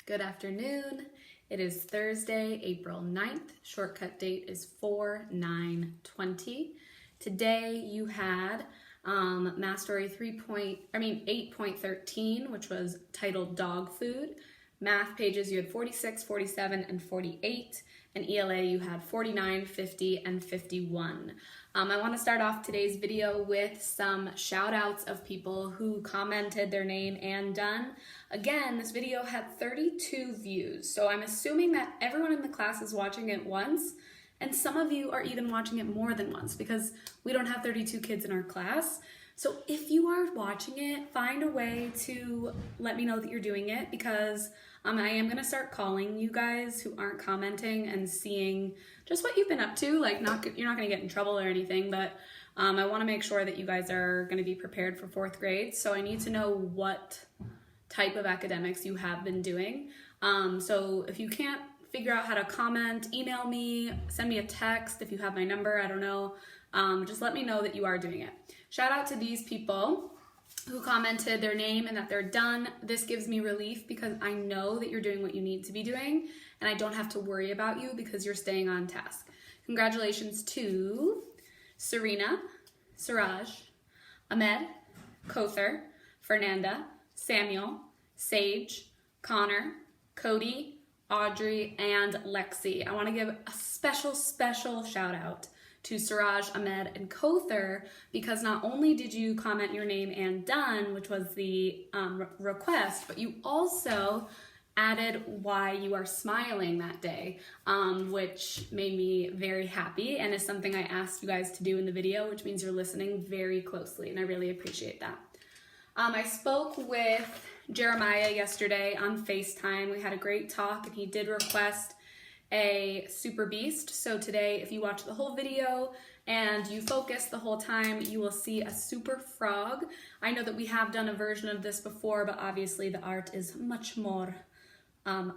Good afternoon. It is Thursday, April 9th. Shortcut date is 4/9/20. Today you had Math Story 8.13, which was titled Dog Food. Math pages you had 46, 47, and 48. And ELA you had 49, 50, and 51. I want to start off today's video with some shout outs of people who commented their name and done. Again, this video had 32 views, so I'm assuming that everyone in the class is watching it once, and some of you are even watching it more than once because we don't have 32 kids in our class. So if you are watching it, find a way to let me know that you're doing it, because I am going to start calling you guys who aren't commenting and seeing just what you've been up to. Like, you're not going to get in trouble or anything, but I want to make sure that you guys are going to be prepared for 4th grade. So I need to know what type of academics you have been doing. So if you can't figure out how to comment, email me, send me a text if you have my number, I don't know. Just let me know that you are doing it. Shout out to these people who commented their name and that they're done. This gives me relief because I know that you're doing what you need to be doing and I don't have to worry about you because you're staying on task. Congratulations to Serena, Suraj, Ahmed, Kothar, Fernanda, Samuel, Sage, Connor, Cody, Audrey, and Lexi. I want to give a special shout out to Suraj, Ahmed, and Kothar, because not only did you comment your name and done, which was the request, but you also added why you are smiling that day, which made me very happy and is something I asked you guys to do in the video, which means you're listening very closely, and I really appreciate that. I spoke with Jeremiah yesterday on FaceTime. We had a great talk, and he did request a super beast. So today, if you watch the whole video and you focus the whole time, you will see a super frog. I know that we have done a version of this before, but obviously the art is much more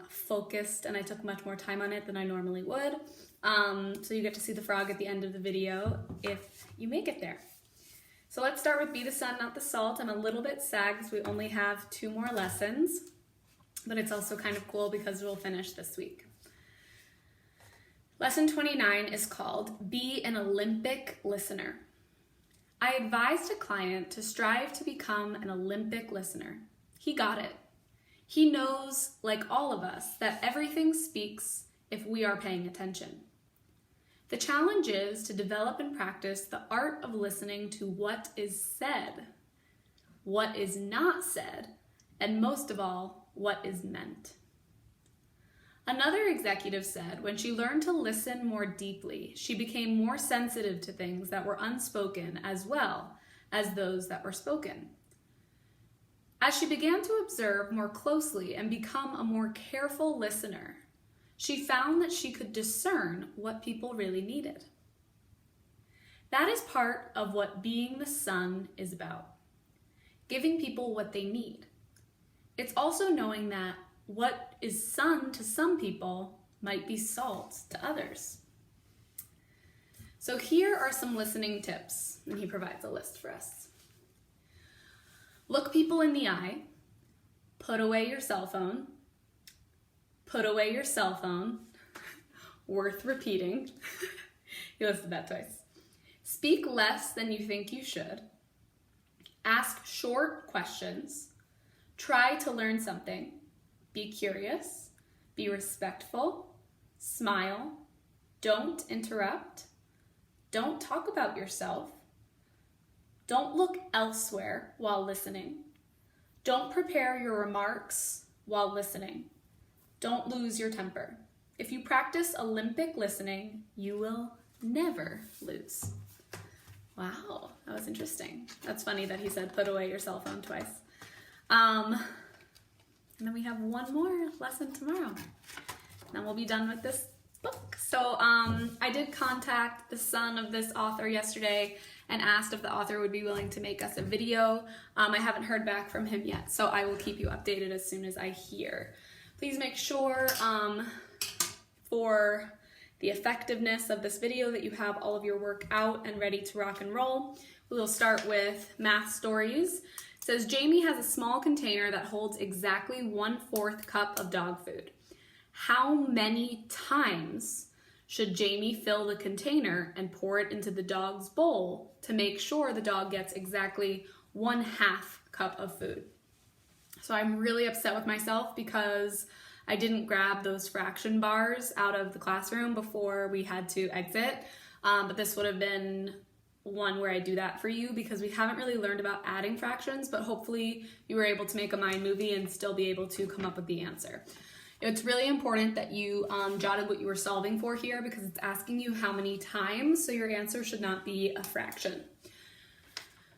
focused, and I took much more time on it than I normally would. So you get to see the frog at the end of the video if you make it there. So let's start with Be the Sun, Not the Salt. I'm a little bit sad because we only have 2 more lessons, but it's also kind of cool because we'll finish this week. Lesson 29 is called Be an Olympic Listener. I advised a client to strive to become an Olympic listener. He got it. He knows, like all of us, that everything speaks if we are paying attention. The challenge is to develop and practice the art of listening to what is said, what is not said, and most of all, what is meant. Another executive said when she learned to listen more deeply, she became more sensitive to things that were unspoken as well as those that were spoken. As she began to observe more closely and become a more careful listener, she found that she could discern what people really needed. That is part of what being the sun is about, giving people what they need. It's also knowing that what is sun to some people might be salt to others. So here are some listening tips, and he provides a list for us. Look people in the eye. Put away your cell phone. Put away your cell phone. Worth repeating. He listed that twice. Speak less than you think you should. Ask short questions. Try to learn something. Be curious, be respectful, smile, don't interrupt, don't talk about yourself, don't look elsewhere while listening, don't prepare your remarks while listening, don't lose your temper. If you practice Olympic listening, you will never lose. Wow, that was interesting. That's funny that he said put away your cell phone twice. And then we have one more lesson tomorrow. Then we'll be done with this book. So I did contact the son of this author yesterday and asked if the author would be willing to make us a video. I haven't heard back from him yet, so I will keep you updated as soon as I hear. Please make sure for the effectiveness of this video that you have all of your work out and ready to rock and roll. We will start with math stories. It says, Jamie has a small container that holds exactly 1/4 cup of dog food. How many times should Jamie fill the container and pour it into the dog's bowl to make sure the dog gets exactly 1/2 cup of food? So I'm really upset with myself because I didn't grab those fraction bars out of the classroom before we had to exit. But this would have been one where I do that for you because we haven't really learned about adding fractions, but hopefully you were able to make a mind movie and still be able to come up with the answer. It's really important that you jotted what you were solving for here because it's asking you how many times, so your answer should not be a fraction.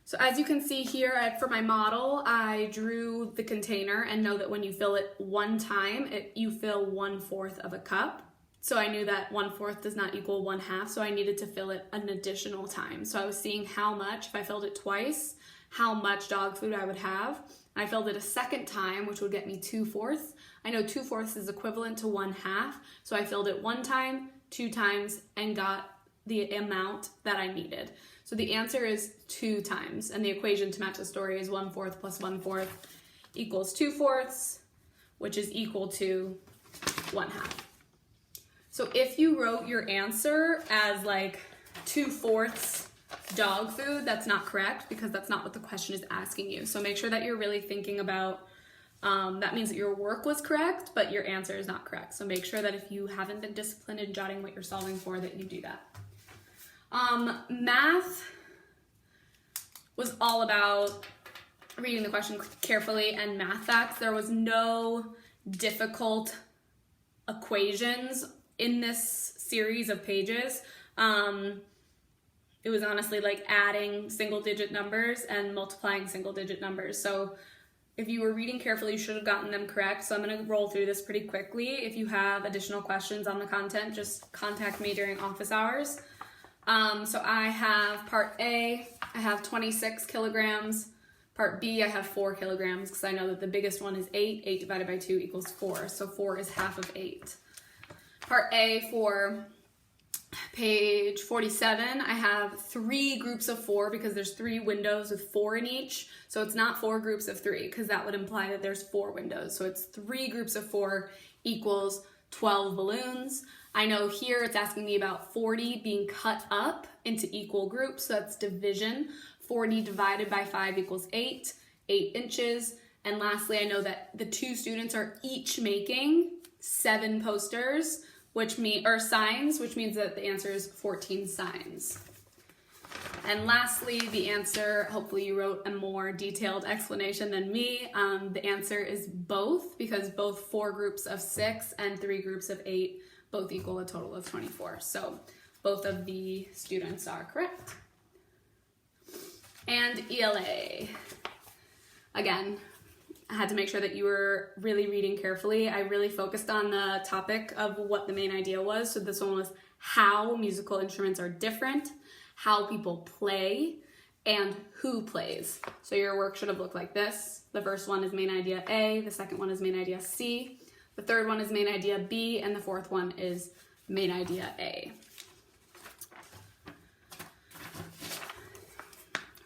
So as you can see here, for my model, I drew the container and know that when you fill it one time, you fill 1/4 of a cup. So I knew that 1/4 does not equal 1/2, so I needed to fill it an additional time. So I was seeing how much, if I filled it twice, how much dog food I would have. I filled it a second time, which would get me 2/4. I know 2/4 is equivalent to 1/2, so I filled it one time, 2 times, and got the amount that I needed. So the answer is 2 times, and the equation to match the story is 1/4 plus 1/4 equals 2/4, which is equal to 1/2. So if you wrote your answer as like 2/4 dog food, that's not correct because that's not what the question is asking you. So make sure that you're really thinking about, that means that your work was correct, but your answer is not correct. So make sure that if you haven't been disciplined in jotting what you're solving for, that you do that. Math was all about reading the question carefully and math facts. There was no difficult equations in this series of pages. It was honestly like adding single-digit numbers and multiplying single-digit numbers. So if you were reading carefully, you should have gotten them correct. So I'm going to roll through this pretty quickly. If you have additional questions on the content, just contact me during office hours. So I have part A, I have 26 kilograms. Part B, I have 4 kilograms because I know that the biggest one is 8. 8 divided by 2 equals 4. So 4 is half of 8. Part A for page 47, I have 3 groups of 4 because there's 3 windows with 4 in each. So it's not 4 groups of 3 because that would imply that there's 4 windows. So it's 3 groups of 4 equals 12 balloons. I know here it's asking me about 40 being cut up into equal groups. So that's division. 40 divided by 5 equals 8 inches. And lastly, I know that the 2 students are each making 7 posters, signs, which means that the answer is 14 signs. And lastly, the answer, hopefully you wrote a more detailed explanation than me. The answer is both, because both 4 groups of 6 and 3 groups of 8 both equal a total of 24. So both of the students are correct. And ELA. Again, I had to make sure that you were really reading carefully. I really focused on the topic of what the main idea was. So this one was how musical instruments are different, how people play, and who plays. So your work should have looked like this. The first one is main idea A, the second one is main idea C, the third one is main idea B, and the fourth one is main idea A.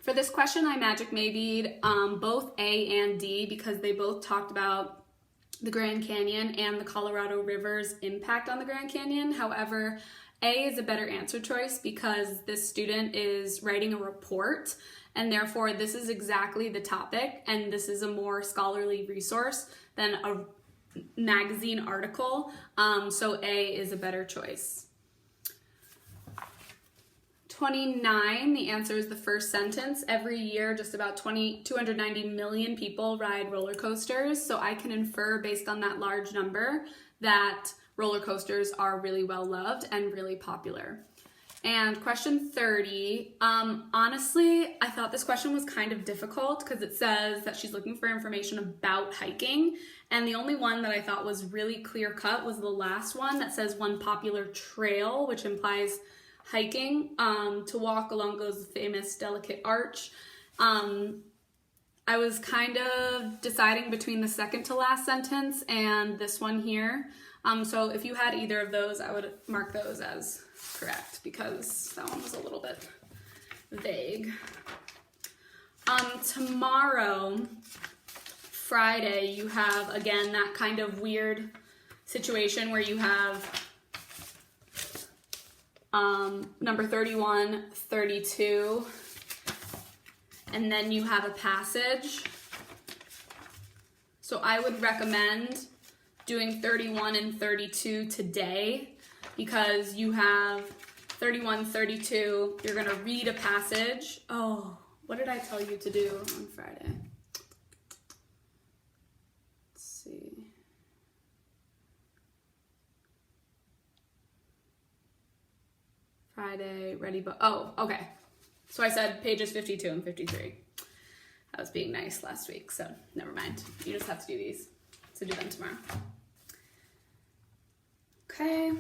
For this question, I magic maybe'd both A and D because they both talked about the Grand Canyon and the Colorado River's impact on the Grand Canyon. However, A is a better answer choice because this student is writing a report, and therefore this is exactly the topic, and this is a more scholarly resource than a magazine article, so A is a better choice. 29, the answer is the first sentence. Every year, just about 290 million people ride roller coasters, so I can infer based on that large number that roller coasters are really well loved and really popular. And question 30, honestly, I thought this question was kind of difficult because it says that she's looking for information about hiking, and the only one that I thought was really clear cut was the last one that says one popular trail, which implies hiking, to walk along goes the famous delicate arch. I was kind of deciding between the second to last sentence and this one here. So if you had either of those, I would mark those as correct because that one was a little bit vague. Tomorrow, Friday, you have, again, that kind of weird situation where you have number 31, 32, and then you have a passage. So I would recommend doing 31 and 32 today because you have 31, 32, you're gonna read a passage. Oh, what did I tell you to do on Friday? Let's see. Friday, ready book. Oh, okay. So I said pages 52 and 53. I was being nice last week, so never mind. You just have to do these. So do them tomorrow. Okay.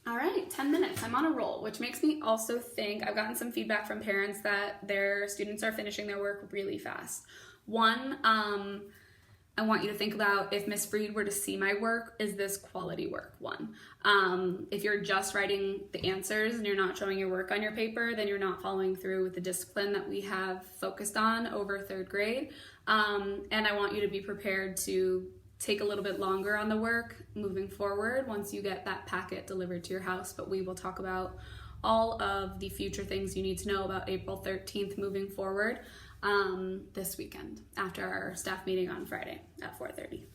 All right, 10 minutes. I'm on a roll, which makes me also think I've gotten some feedback from parents that their students are finishing their work really fast. One, I want you to think about if Miss Freed were to see my work, is this quality work? One. If you're just writing the answers and you're not showing your work on your paper, then you're not following through with the discipline that we have focused on over third grade. And I want you to be prepared to take a little bit longer on the work moving forward once you get that packet delivered to your house, but we will talk about all of the future things you need to know about April 13th moving forward this weekend after our staff meeting on Friday at 4:30.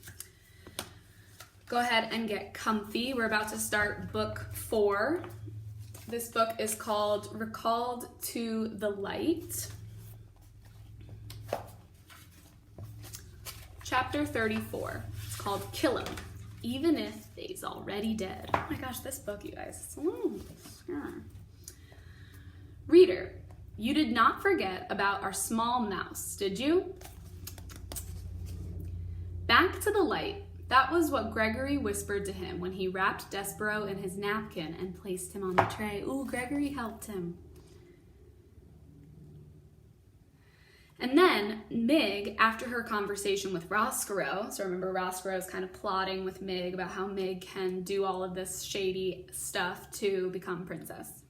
Go ahead and get comfy. We're about to start book 4. This book is called Recalled to the Light. Chapter 34. It's called Kill 'Em, Even If They's Already Dead. Oh my gosh, this book, you guys. Reader, you did not forget about our small mouse, did you? Back to the light. That was what Gregory whispered to him when he wrapped Despero in his napkin and placed him on the tray. Ooh, Gregory helped him. And then Mig, after her conversation with Roscoe, so remember Roscoe is kind of plotting with Mig about how Mig can do all of this shady stuff to become princess,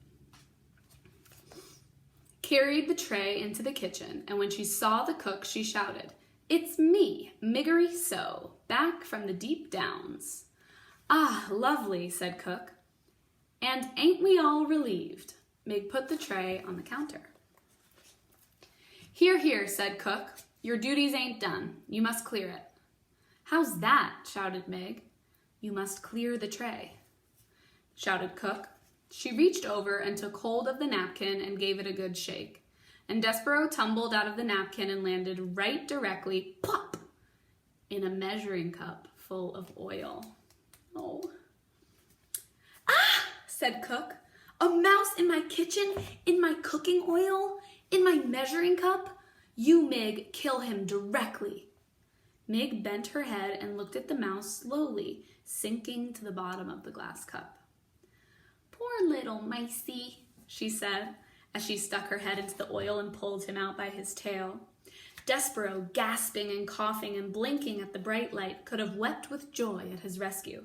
carried the tray into the kitchen, and when she saw the cook, she shouted, "It's me, Miggery So, back from the deep downs." "Ah, lovely," said Cook. "And ain't we all relieved?" Mig put the tray on the counter. "Here, here," said Cook. "Your duties ain't done. You must clear it." "How's that?" shouted Mig. "You must clear the tray," shouted Cook. She reached over and took hold of the napkin and gave it a good shake. And Despero tumbled out of the napkin and landed right directly, plop, in a measuring cup full of oil. Oh. "Ah!" said Cook. "A mouse in my kitchen, in my cooking oil, in my measuring cup? You, Mig, kill him directly." Mig bent her head and looked at the mouse slowly, sinking to the bottom of the glass cup. "Poor little micey," she said, as she stuck her head into the oil and pulled him out by his tail. Despero, gasping and coughing and blinking at the bright light, could have wept with joy at his rescue,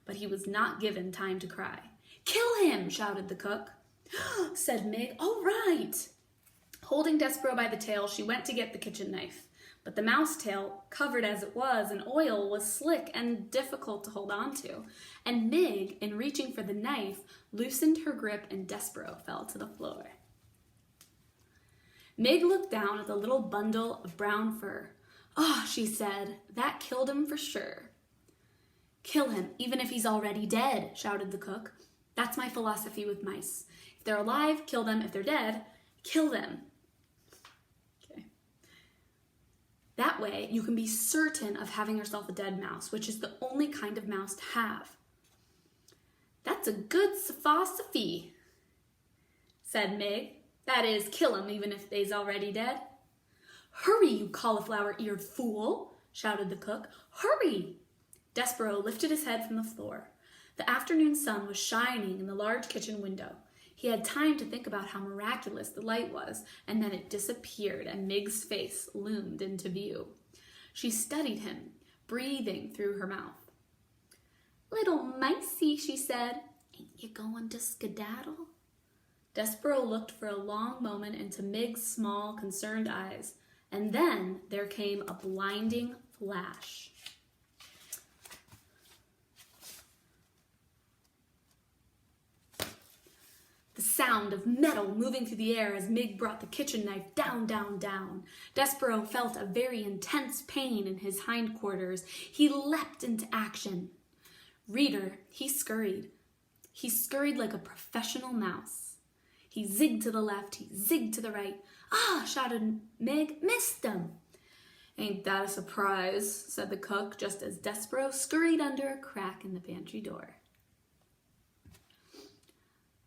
but he was not given time to cry. "Kill him!" shouted the cook. Said Mig, "All right." Holding Despero by the tail, she went to get the kitchen knife, but the mouse tail, covered as it was in oil, was slick and difficult to hold on to, and Mig, in reaching for the knife, loosened her grip and Despero fell to the floor. Mig looked down at the little bundle of brown fur. "Oh," she said, "that killed him for sure." "Kill him, even if he's already dead," shouted the cook. "That's my philosophy with mice. If they're alive, kill them. If they're dead, kill them." Okay. That way, you can be certain of having yourself a dead mouse, which is the only kind of mouse to have. "That's a good philosophy," said Mig. "That is, kill 'em even if they's already dead." "Hurry, you cauliflower-eared fool," shouted the cook. "Hurry!" Despero lifted his head from the floor. The afternoon sun was shining in the large kitchen window. He had time to think about how miraculous the light was, and then it disappeared and Mig's face loomed into view. She studied him, breathing through her mouth. "Little micey," she said, "ain't you going to skedaddle?" Despero looked for a long moment into Mig's small, concerned eyes, and then there came a blinding flash. The sound of metal moving through the air as Mig brought the kitchen knife down, down, down. Despero felt a very intense pain in his hindquarters. He leapt into action. Reader, he scurried. He scurried like a professional mouse. He zigged to the left, he zigged to the right. Ah, shouted Mig, missed them. Ain't that a surprise, said the cook, just as Despero scurried under a crack in the pantry door.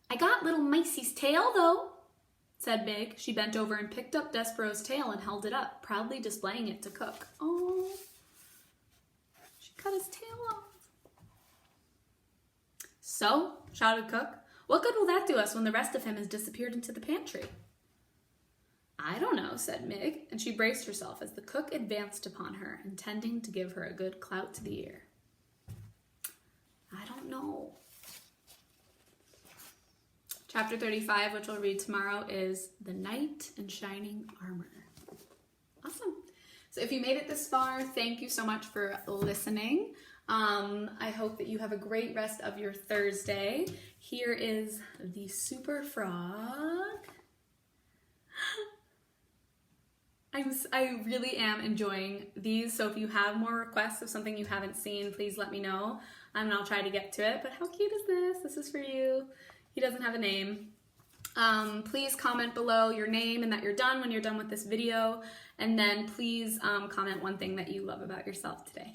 I got little Micey's tail, though, said Mig. She bent over and picked up Despero's tail and held it up, proudly displaying it to Cook. Oh, she cut his tail off. So, shouted Cook, what good will that do us when the rest of him has disappeared into the pantry? I don't know, said Mig, and she braced herself as the cook advanced upon her, intending to give her a good clout to the ear. I don't know. Chapter 35, which we'll read tomorrow, is The Knight in Shining Armor. Awesome. So if you made it this far, thank you so much for listening. I hope that you have a great rest of your Thursday. Here is the Super Frog. I really am enjoying these, so if you have more requests of something you haven't seen, please let me know, and I'll try to get to it. But how cute is this? This is for you. He doesn't have a name. Please comment below your name and that you're done when you're done with this video, and then please comment one thing that you love about yourself today.